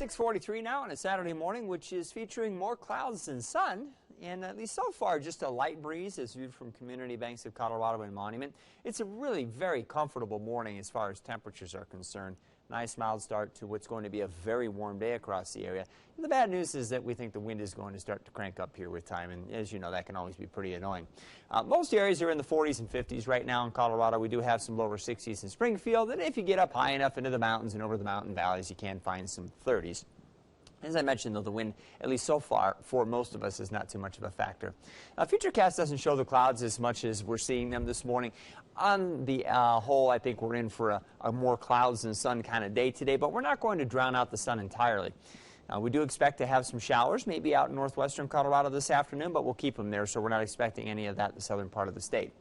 6:43 now on a Saturday morning, which is featuring more clouds than sun, and at least so far just a light breeze as viewed from Community Banks of Colorado and Monument. It's a really very comfortable morning as far as temperatures are concerned. Nice mild start to what's going to be a very warm day across the area. And the bad news is that we think the wind is going to start to crank up here with time, and as you know, that can always be pretty annoying. Most areas are in the 40s and 50s right now in Colorado. We do have some lower 60s in Springfield, and if you get up high enough into the mountains and over the mountain valleys, you can find some 30s. As I mentioned, though, the wind, at least so far, for most of us, is not too much of a factor. Futurecast doesn't show the clouds as much as we're seeing them this morning. On the whole, I think we're in for a more clouds than sun kind of day today, but we're not going to drown out the sun entirely. We do expect to have some showers, maybe out in northwestern Colorado this afternoon, but we'll keep them there, so we're not expecting any of that in the southern part of the state.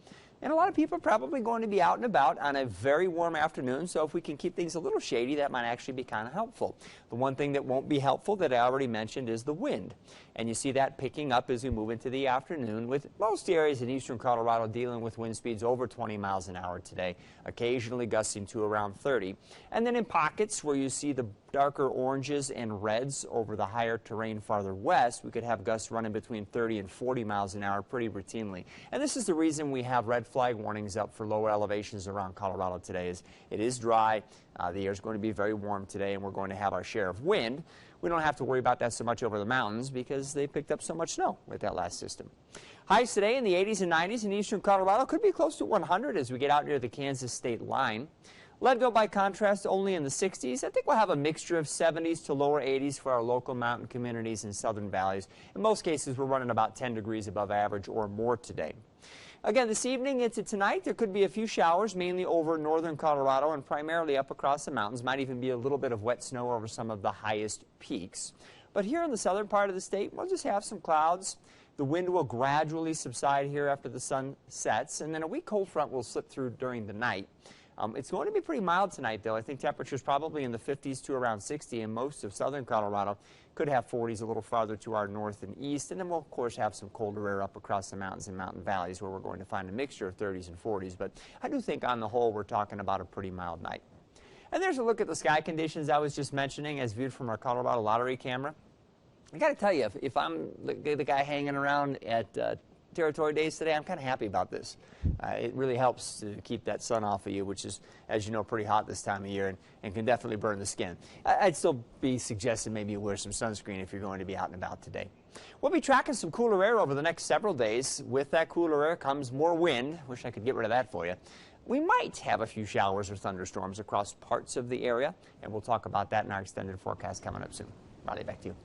And a lot of people are probably going to be out and about on a very warm afternoon, so if we can keep things a little shady, that might actually be kind of helpful. The one thing that won't be helpful that I already mentioned is the wind. And you see that picking up as we move into the afternoon, with most areas in eastern Colorado dealing with wind speeds over 20 miles an hour today, occasionally gusting to around 30. And then in pockets where you see the darker oranges and reds over the higher terrain farther west, we could have gusts running between 30 and 40 miles an hour pretty routinely. And this is the reason we have red flag warnings up for lower elevations around Colorado today. Is it is dry, the air is going to be very warm today, and we're going to have our share of wind. We don't have to worry about that so much over the mountains because they picked up so much snow with that last system. Highs today in the 80s and 90s in eastern Colorado, could be close to 100 as we get out near the Kansas state line. Leadville, by contrast, only in the 60s. I think we'll have a mixture of 70s to lower 80s for our local mountain communities and southern valleys. In most cases, we're running about 10 degrees above average or more today. Again, this evening into tonight, there could be a few showers, mainly over northern Colorado and primarily up across the mountains. Might even be a little bit of wet snow over some of the highest peaks. But here in the southern part of the state, we'll just have some clouds. The wind will gradually subside here after the sun sets, and then a weak cold front will slip through during the night. It's going to be pretty mild tonight, though. I think temperatures probably in the 50s to around 60 in most of southern Colorado. Could have 40s a little farther to our north and east. And then we'll, of course, have some colder air up across the mountains and mountain valleys where we're going to find a mixture of 30s and 40s. But I do think on the whole we're talking about a pretty mild night. And there's a look at the sky conditions I was just mentioning as viewed from our Colorado lottery camera. I got to tell you, if I'm the guy hanging around at Territory Days today, I'm kind of happy about this. It really helps to keep that sun off of you, which is, as you know, pretty hot this time of year and can definitely burn the skin. I'd still be suggesting maybe you wear some sunscreen if you're going to be out and about today. We'll be tracking some cooler air over the next several days. With that cooler air comes more wind. Wish I could get rid of that for you. We might have a few showers or thunderstorms across parts of the area, and we'll talk about that in our extended forecast coming up soon. Riley, back to you.